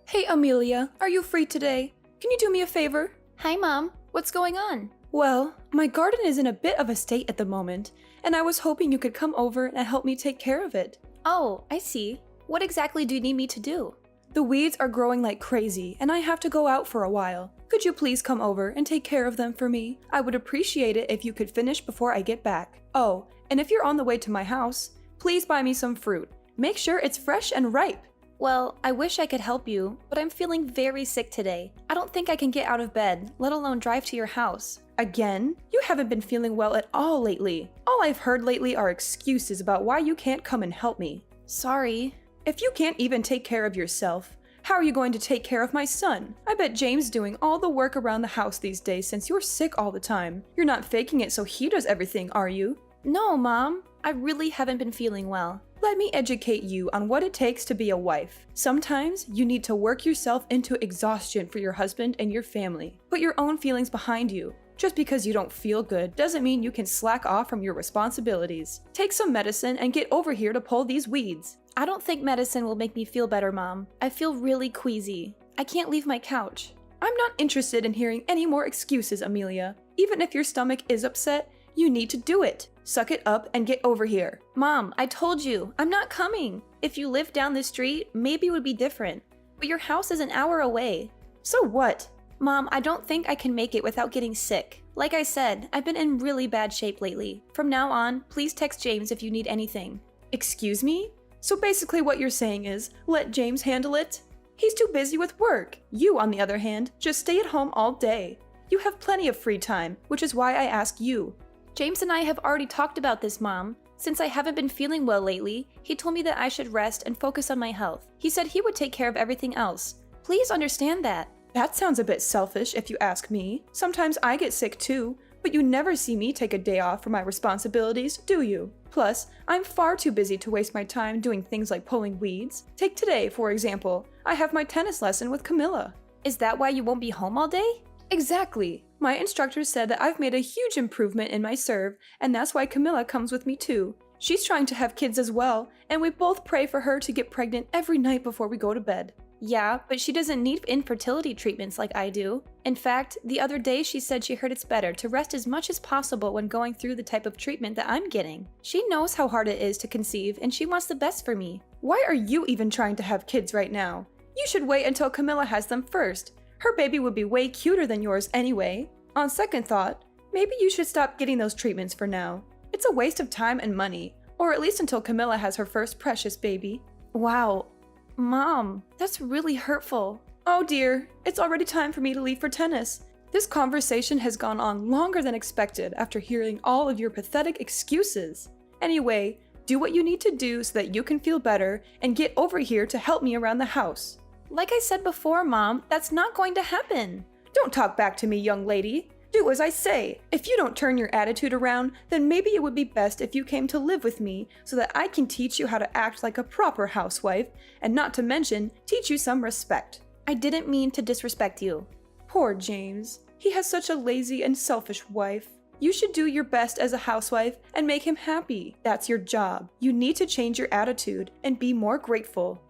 Hey Amelia, are you free today? Can you do me a favor? Hi, Mom. What's going on? Well, my garden is in a bit of a state at the moment, and I was hoping you could come over and help me take care of it. Oh, I see. What exactly do you need me to do? The weeds are growing like crazy, and I have to go out for a while. Could you please come over and take care of them for me? I would appreciate it if you could finish before I get back. Oh, and if you're on the way to my house, please buy me some fruit. Make sure it's fresh and ripe. Well, I wish I could help you, but I'm feeling very sick today. I don't think I can get out of bed, let alone drive to your house. Again? You haven't been feeling well at all lately. All I've heard lately are excuses about why you can't come and help me. Sorry. If you can't even take care of yourself, how are you going to take care of my son? I bet James doing all the work around the house these days since you're sick all the time. You're not faking it so he does everything, are you? No, Mom. I really haven't been feeling well. Let me educate you on what it takes to be a wife. Sometimes you need to work yourself into exhaustion for your husband and your family. Put your own feelings behind you. Just because you don't feel good doesn't mean you can slack off from your responsibilities. Take some medicine and get over here to pull these weeds. I don't think medicine will make me feel better, Mom. I feel really queasy. I can't leave my couch. I'm not interested in hearing any more excuses, Amelia. Even if your stomach is upset, you need to do it. Suck it up and get over here. Mom, I told you, I'm not coming. If you lived down the street, maybe it would be different. But your house is an hour away. So what? Mom, I don't think I can make it without getting sick. Like I said, I've been in really bad shape lately. From now on, please text James if you need anything. Excuse me? So basically what you're saying is, let James handle it? He's too busy with work. You, on the other hand, just stay at home all day. You have plenty of free time, which is why I ask you. James and I have already talked about this, Mom. Since I haven't been feeling well lately, he told me that I should rest and focus on my health. He said he would take care of everything else. Please understand that. That sounds a bit selfish if you ask me. Sometimes I get sick too, but you never see me take a day off from my responsibilities, do you? Plus, I'm far too busy to waste my time doing things like pulling weeds. Take today, for example. I have my tennis lesson with Camilla. Is that why you won't be home all day? Exactly. My instructor said that I've made a huge improvement in my serve, and that's why Camilla comes with me too. She's trying to have kids as well, and we both pray for her to get pregnant every night before we go to bed. Yeah, but she doesn't need infertility treatments like I do. In fact, the other day she said she heard it's better to rest as much as possible when going through the type of treatment that I'm getting. She knows how hard it is to conceive, and she wants the best for me. Why are you even trying to have kids right now? You should wait until Camilla has them first. Her baby would be way cuter than yours anyway. On second thought, maybe you should stop getting those treatments for now. It's a waste of time and money, or at least until Camilla has her first precious baby. Wow. Mom, that's really hurtful. Oh dear, it's already time for me to leave for tennis. This conversation has gone on longer than expected after hearing all of your pathetic excuses. Anyway, do what you need to do so that you can feel better and get over here to help me around the house. Like I said before, Mom, that's not going to happen. Don't talk back to me, young lady. Do as I say. If you don't turn your attitude around, then maybe it would be best if you came to live with me so that I can teach you how to act like a proper housewife, and not to mention, teach you some respect. I didn't mean to disrespect you. Poor James. He has such a lazy and selfish wife. You should do your best as a housewife and make him happy. That's your job. You need to change your attitude and be more grateful.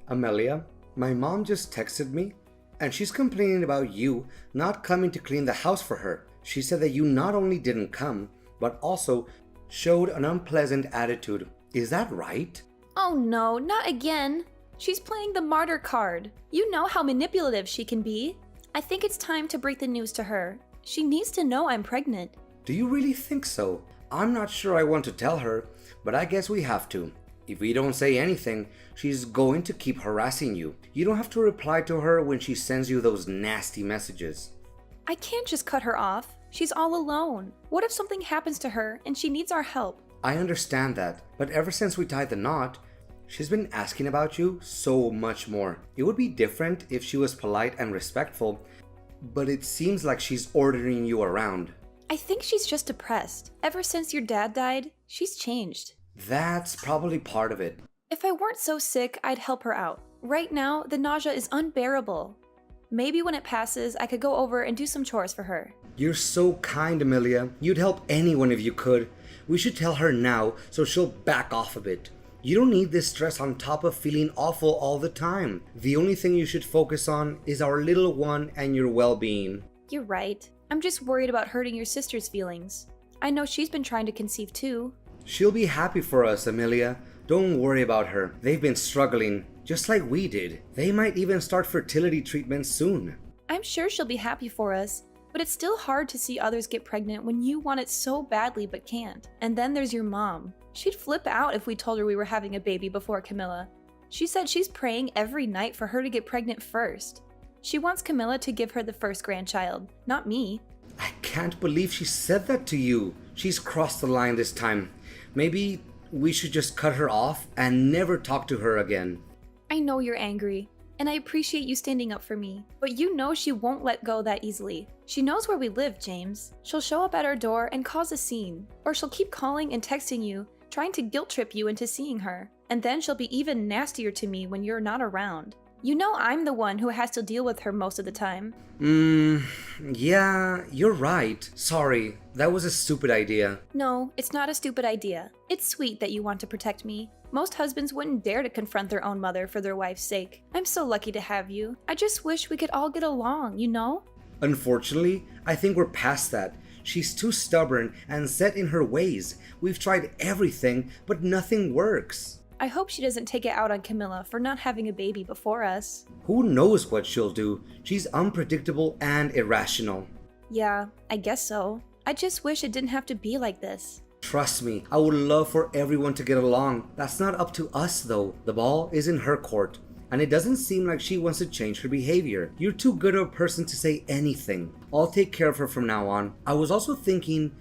Amelia, my mom just texted me and she's complaining about you not coming to clean the house for her. She said that you not only didn't come, but also showed an unpleasant attitude. Is that right? Oh no, not again. She's playing the martyr card. You know how manipulative she can be. I think it's time to break the news to her. She needs to know I'm pregnant. Do you really think so? I'm not sure I want to tell her, but I guess we have to. If we don't say anything, she's going to keep harassing you. You don't have to reply to her when she sends you those nasty messages. I can't just cut her off. She's all alone. What if something happens to her and she needs our help? I understand that, but ever since we tied the knot, she's been asking about you so much more. It would be different if she was polite and respectful, but it seems like she's ordering you around. I think she's just depressed. Ever since your dad died, she's changed. That's probably part of it. If I weren't so sick, I'd help her out. Right now, the nausea is unbearable. Maybe when it passes, I could go over and do some chores for her. You're so kind, Amelia. You'd help anyone if you could. We should tell her now so she'll back off a bit. You don't need this stress on top of feeling awful all the time. The only thing you should focus on is our little one and your well-being. You're right. I'm just worried about hurting your sister's feelings. I know she's been trying to conceive too. She'll be happy for us, Amelia. Don't worry about her. They've been struggling, just like we did. They might even start fertility treatment soon. I'm sure she'll be happy for us, but it's still hard to see others get pregnant when you want it so badly but can't. And then there's your mom. She'd flip out if we told her we were having a baby before Camilla. She said she's praying every night for her to get pregnant first. She wants Camilla to give her the first grandchild, not me. I can't believe she said that to you. She's crossed the line this time. Maybe we should just cut her off and never talk to her again. I know you're angry, and I appreciate you standing up for me, but you know she won't let go that easily. She knows where we live, James. She'll show up at our door and cause a scene, or she'll keep calling and texting you, trying to guilt trip you into seeing her, and then she'll be even nastier to me when you're not around. You know I'm the one who has to deal with her most of the time. Yeah, you're right. Sorry, that was a stupid idea. No, it's not a stupid idea. It's sweet that you want to protect me. Most husbands wouldn't dare to confront their own mother for their wife's sake. I'm so lucky to have you. I just wish we could all get along, you know? Unfortunately, I think we're past that. She's too stubborn and set in her ways. We've tried everything, but nothing works. I hope she doesn't take it out on Camilla for not having a baby before us. Who knows what she'll do? She's unpredictable and irrational. Yeah, I guess so. I just wish it didn't have to be like this. Trust me, I would love for everyone to get along. That's not up to us though. The ball is in her court. And it doesn't seem like she wants to change her behavior. You're too good of a person to say anything. I'll take care of her from now on. I was also thinking,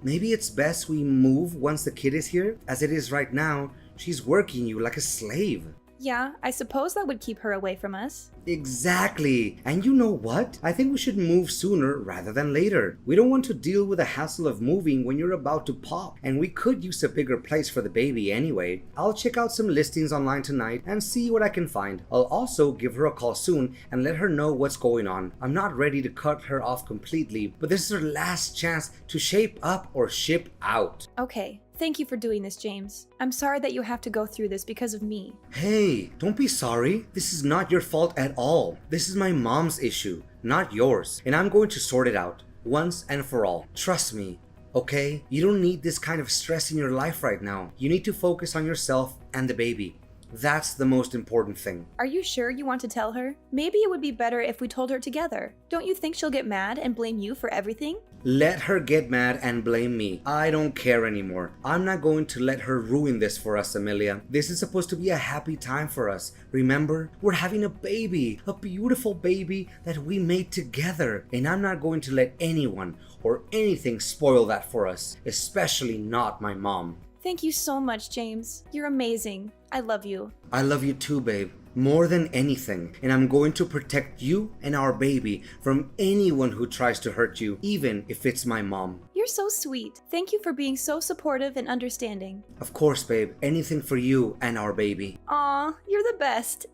maybe it's best we move once the kid is here. As it is right now, she's working you like a slave. Yeah, I suppose that would keep her away from us. Exactly. And you know what? I think we should move sooner rather than later. We don't want to deal with the hassle of moving when you're about to pop. And we could use a bigger place for the baby anyway. I'll check out some listings online tonight and see what I can find. I'll also give her a call soon and let her know what's going on. I'm not ready to cut her off completely, but this is her last chance to shape up or ship out. Okay. Thank you for doing this, James. I'm sorry that you have to go through this because of me. Hey, don't be sorry. This is not your fault at all. This is my mom's issue, not yours. And I'm going to sort it out, once and for all. Trust me, okay? You don't need this kind of stress in your life right now. You need to focus on yourself and the baby. That's the most important thing. Are you sure you want to tell her? Maybe it would be better if we told her together. Don't you think she'll get mad and blame you for everything? Let her get mad and blame me. I don't care anymore. I'm not going to let her ruin this for us, Amelia. This is supposed to be a happy time for us. Remember? We're having a baby. A beautiful baby that we made together. And I'm not going to let anyone or anything spoil that for us. Especially not my mom. Thank you so much, James. You're amazing. I love you. I love you too, babe. More than anything. And I'm going to protect you and our baby from anyone who tries to hurt you, even if it's my mom. You're so sweet. Thank you for being so supportive and understanding. Of course, babe. Anything for you and our baby. Aw, you're the best.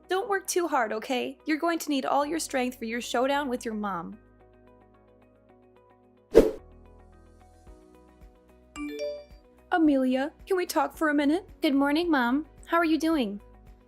Don't work too hard, okay? You're going to need all your strength for your showdown with your mom. Amelia, can we talk for a minute? Good morning, Mom. How are you doing?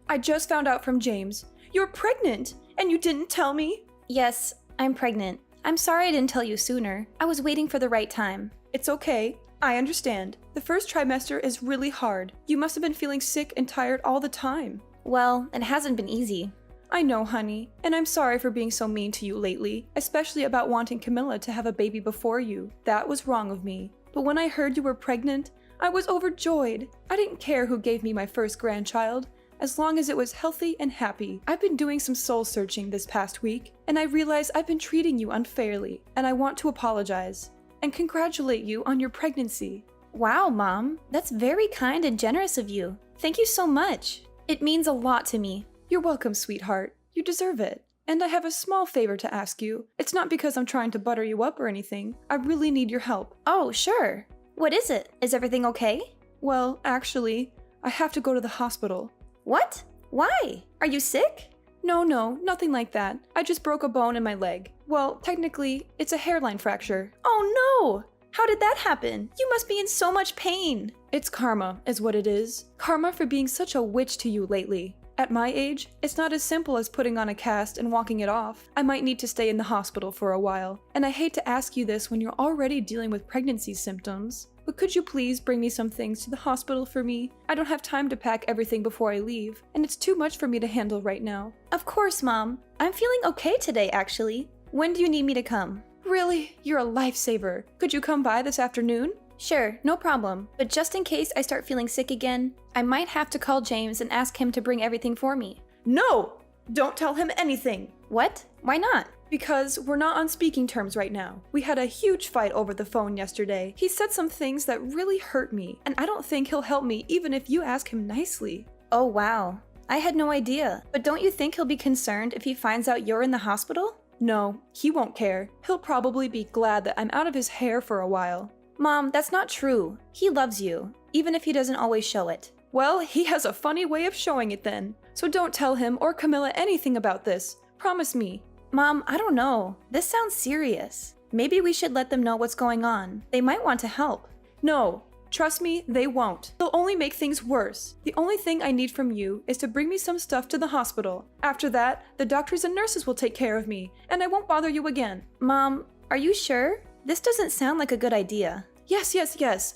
I just found out from James. You're pregnant, and you didn't tell me? Yes, I'm pregnant. I'm sorry I didn't tell you sooner. I was waiting for the right time. It's okay. I understand. The first trimester is really hard. You must have been feeling sick and tired all the time. Well, it hasn't been easy. I know, honey, and I'm sorry for being so mean to you lately, especially about wanting Camilla to have a baby before you. That was wrong of me. But when I heard you were pregnant, I was overjoyed. I didn't care who gave me my first grandchild, as long as it was healthy and happy. I've been doing some soul searching this past week, and I realize I've been treating you unfairly, and I want to apologize and congratulate you on your pregnancy. Wow, Mom. That's very kind and generous of you. Thank you so much. It means a lot to me. You're welcome, sweetheart. You deserve it. And I have a small favor to ask you. It's not because I'm trying to butter you up or anything. I really need your help. Oh, sure. What is it? Is everything okay? Well, actually, I have to go to the hospital. What? Why? Are you sick? No, nothing like that. I just broke a bone in my leg. Well, technically, it's a hairline fracture. Oh no! How did that happen? You must be in so much pain. It's karma, is what it is. Karma for being such a witch to you lately. At my age, it's not as simple as putting on a cast and walking it off. I might need to stay in the hospital for a while. And I hate to ask you this when you're already dealing with pregnancy symptoms. But could you please bring me some things to the hospital for me? I don't have time to pack everything before I leave, and it's too much for me to handle right now. Of course, Mom. I'm feeling okay today, actually. When do you need me to come? Really? You're a lifesaver. Could you come by this afternoon? Sure, no problem. But just in case I start feeling sick again, I might have to call James and ask him to bring everything for me. No! Don't tell him anything! What? Why not? Because we're not on speaking terms right now. We had a huge fight over the phone yesterday. He said some things that really hurt me, and I don't think he'll help me even if you ask him nicely. Oh wow. I had no idea. But don't you think he'll be concerned if he finds out you're in the hospital? No, he won't care. He'll probably be glad that I'm out of his hair for a while. Mom, that's not true. He loves you, even if he doesn't always show it. Well, he has a funny way of showing it then. So don't tell him or Camilla anything about this. Promise me. Mom, I don't know. This sounds serious. Maybe we should let them know what's going on. They might want to help. No, trust me, they won't. They'll only make things worse. The only thing I need from you is to bring me some stuff to the hospital. After that, the doctors and nurses will take care of me, and I won't bother you again. Mom, are you sure? This doesn't sound like a good idea. Yes,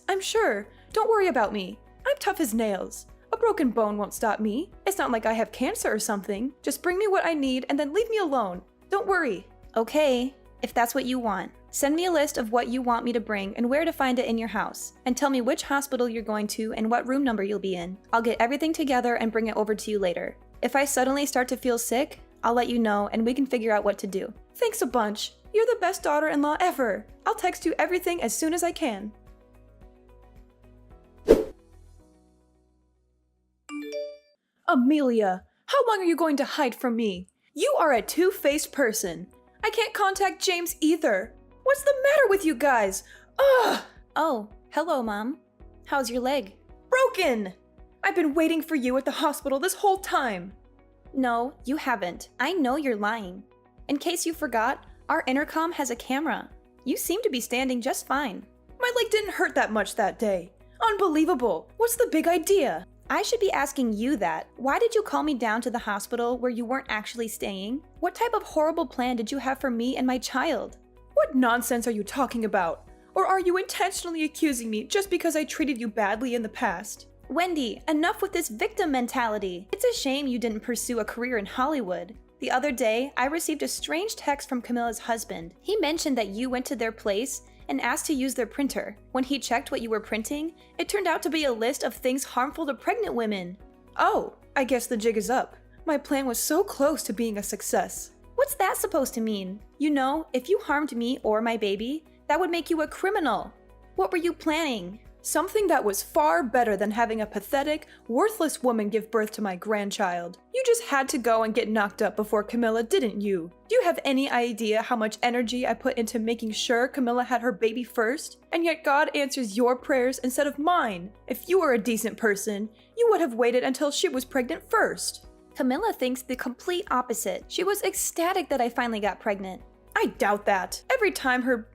I'm sure. Don't worry about me. I'm tough as nails. A broken bone won't stop me. It's not like I have cancer or something. Just bring me what I need and then leave me alone. Don't worry. Okay, if that's what you want. Send me a list of what you want me to bring and where to find it in your house. And tell me which hospital you're going to and what room number you'll be in. I'll get everything together and bring it over to you later. If I suddenly start to feel sick, I'll let you know and we can figure out what to do. Thanks a bunch. You're the best daughter-in-law ever. I'll text you everything as soon as I can. Amelia, how long are you going to hide from me? You are a two-faced person. I can't contact James either. What's the matter with you guys? Ugh! Oh, hello, Mom. How's your leg? Broken! I've been waiting for you at the hospital this whole time. No, you haven't. I know you're lying. In case you forgot, our intercom has a camera. You seem to be standing just fine. My leg didn't hurt that much that day. Unbelievable. What's the big idea? I should be asking you that. Why did you call me down to the hospital where you weren't actually staying? What type of horrible plan did you have for me and my child? What nonsense are you talking about? Or are you intentionally accusing me just because I treated you badly in the past? Wendy, enough with this victim mentality. It's a shame you didn't pursue a career in Hollywood. The other day, I received a strange text from Camilla's husband. He mentioned that you went to their place and asked to use their printer. When he checked what you were printing, it turned out to be a list of things harmful to pregnant women. Oh, I guess the jig is up. My plan was so close to being a success. What's that supposed to mean? You know, if you harmed me or my baby, that would make you a criminal. What were you planning? Something that was far better than having a pathetic, worthless woman give birth to my grandchild. You just had to go and get knocked up before Camilla, didn't you? Do you have any idea how much energy I put into making sure Camilla had her baby first? And yet God answers your prayers instead of mine. If you were a decent person, you would have waited until she was pregnant first. Camilla thinks the complete opposite. She was ecstatic that I finally got pregnant. I doubt that. Every time her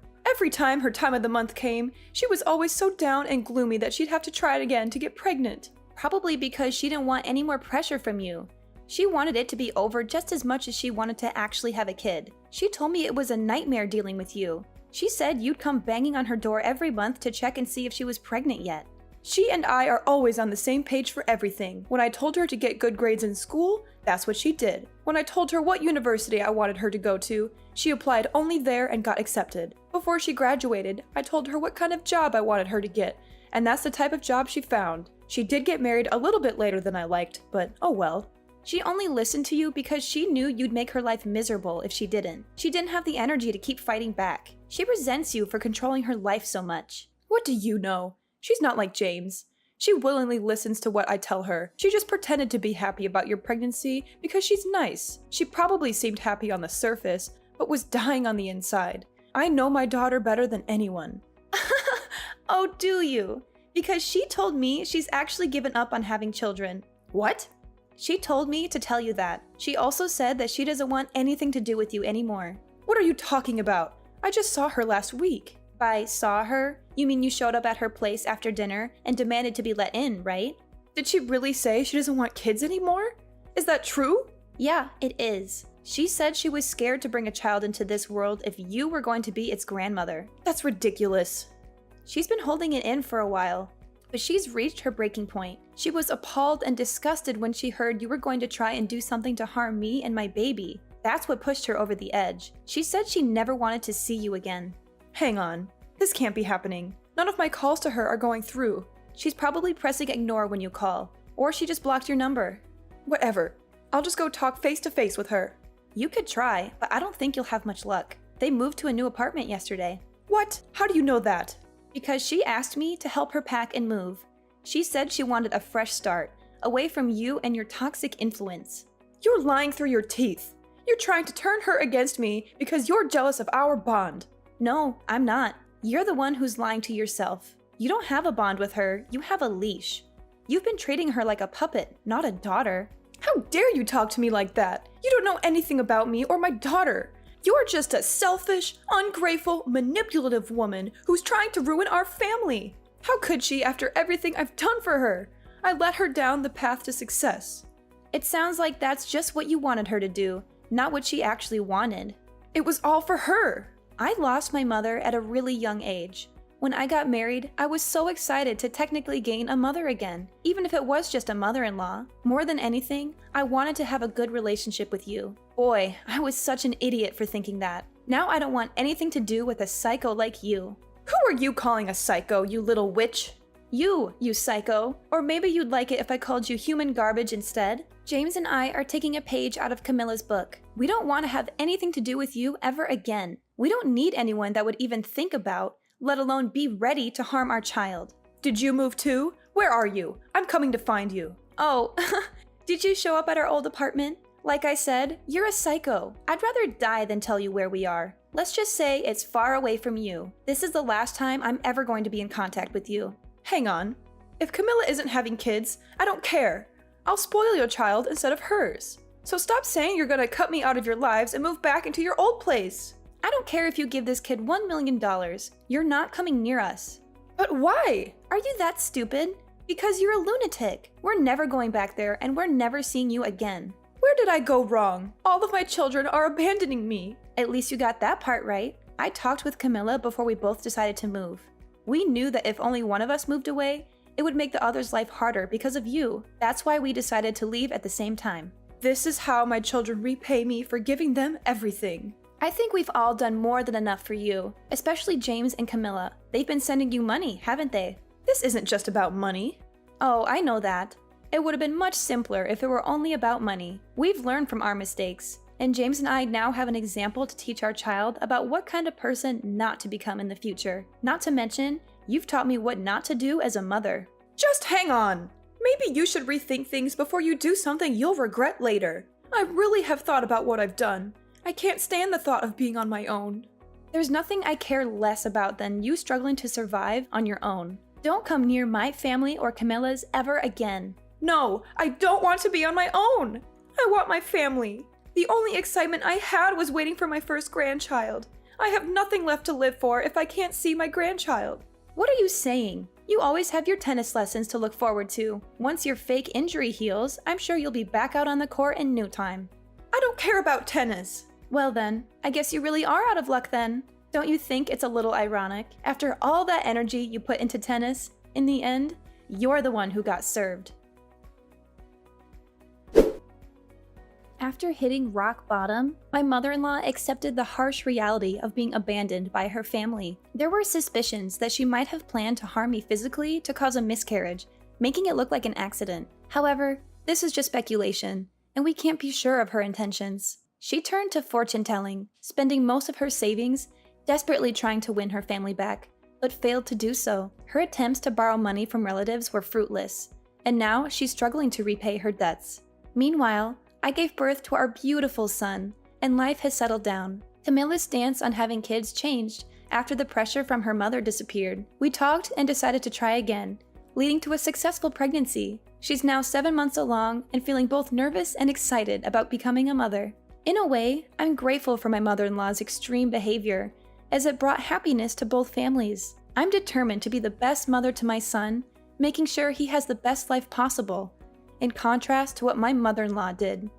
time of the month came, she was always so down and gloomy that she'd have to try it again to get pregnant. Probably because she didn't want any more pressure from you. She wanted it to be over just as much as she wanted to actually have a kid. She told me it was a nightmare dealing with you. She said you'd come banging on her door every month to check and see if she was pregnant yet. She and I are always on the same page for everything. When I told her to get good grades in school, that's what she did. When I told her what university I wanted her to go to, she applied only there and got accepted. Before she graduated, I told her what kind of job I wanted her to get, and that's the type of job she found. She did get married a little bit later than I liked, but oh well. She only listened to you because she knew you'd make her life miserable if she didn't. She didn't have the energy to keep fighting back. She resents you for controlling her life so much. What do you know? She's not like James. She willingly listens to what I tell her. She just pretended to be happy about your pregnancy because she's nice. She probably seemed happy on the surface, but was dying on the inside. I know my daughter better than anyone. Oh, do you? Because she told me she's actually given up on having children. What? She told me to tell you that. She also said that she doesn't want anything to do with you anymore. What are you talking about? I just saw her last week. By saw her, you mean you showed up at her place after dinner and demanded to be let in, right? Did she really say she doesn't want kids anymore? Is that true? Yeah, it is. She said she was scared to bring a child into this world if you were going to be its grandmother. That's ridiculous. She's been holding it in for a while, but she's reached her breaking point. She was appalled and disgusted when she heard you were going to try and do something to harm me and my baby. That's what pushed her over the edge. She said she never wanted to see you again. Hang on. This can't be happening. None of my calls to her are going through. She's probably pressing ignore when you call, or she just blocked your number. Whatever. I'll just go talk face to face with her. You could try, but I don't think you'll have much luck. They moved to a new apartment yesterday. What? How do you know that? Because she asked me to help her pack and move. She said she wanted a fresh start, away from you and your toxic influence. You're lying through your teeth. You're trying to turn her against me because you're jealous of our bond. No, I'm not. You're the one who's lying to yourself. You don't have a bond with her, you have a leash. You've been treating her like a puppet, not a daughter. How dare you talk to me like that? You don't know anything about me or my daughter. You're just a selfish, ungrateful, manipulative woman who's trying to ruin our family. How could she after everything I've done for her? I let her down the path to success. It sounds like that's just what you wanted her to do, not what she actually wanted. It was all for her. I lost my mother at a really young age. When I got married, I was so excited to technically gain a mother again, even if it was just a mother-in-law. More than anything, I wanted to have a good relationship with you. Boy, I was such an idiot for thinking that. Now I don't want anything to do with a psycho like you. Who are you calling a psycho, you little witch? You psycho. Or maybe you'd like it if I called you human garbage instead? James and I are taking a page out of Camilla's book. We don't want to have anything to do with you ever again. We don't need anyone that would even think about, let alone be ready to harm our child. Did you move too? Where are you? I'm coming to find you. Oh, did you show up at our old apartment? Like I said, you're a psycho. I'd rather die than tell you where we are. Let's just say it's far away from you. This is the last time I'm ever going to be in contact with you. Hang on. If Camilla isn't having kids, I don't care. I'll spoil your child instead of hers. So stop saying you're gonna cut me out of your lives and move back into your old place. I don't care if you give this kid $1 million. You're not coming near us. But why? Are you that stupid? Because you're a lunatic. We're never going back there and we're never seeing you again. Where did I go wrong? All of my children are abandoning me. At least you got that part right. I talked with Camilla before we both decided to move. We knew that if only one of us moved away, it would make the other's life harder because of you. That's why we decided to leave at the same time. This is how my children repay me for giving them everything. I think we've all done more than enough for you, especially James and Camilla. They've been sending you money, haven't they? This isn't just about money. Oh, I know that. It would have been much simpler if it were only about money. We've learned from our mistakes, and James and I now have an example to teach our child about what kind of person not to become in the future. Not to mention, you've taught me what not to do as a mother. Just hang on. Maybe you should rethink things before you do something you'll regret later. I really have thought about what I've done. I can't stand the thought of being on my own. There's nothing I care less about than you struggling to survive on your own. Don't come near my family or Camilla's ever again. No, I don't want to be on my own. I want my family. The only excitement I had was waiting for my first grandchild. I have nothing left to live for if I can't see my grandchild. What are you saying? You always have your tennis lessons to look forward to. Once your fake injury heals, I'm sure you'll be back out on the court in no time. I don't care about tennis. Well then, I guess you really are out of luck then. Don't you think it's a little ironic? After all that energy you put into tennis, in the end, you're the one who got served. After hitting rock bottom, my mother-in-law accepted the harsh reality of being abandoned by her family. There were suspicions that she might have planned to harm me physically to cause a miscarriage, making it look like an accident. However, this is just speculation, and we can't be sure of her intentions. She turned to fortune-telling, spending most of her savings, desperately trying to win her family back, but failed to do so. Her attempts to borrow money from relatives were fruitless, and now she's struggling to repay her debts. Meanwhile, I gave birth to our beautiful son, and life has settled down. Camilla's stance on having kids changed after the pressure from her mother disappeared. We talked and decided to try again, leading to a successful pregnancy. She's now 7 months along and feeling both nervous and excited about becoming a mother. In a way, I'm grateful for my mother-in-law's extreme behavior, as it brought happiness to both families. I'm determined to be the best mother to my son, making sure he has the best life possible, in contrast to what my mother-in-law did.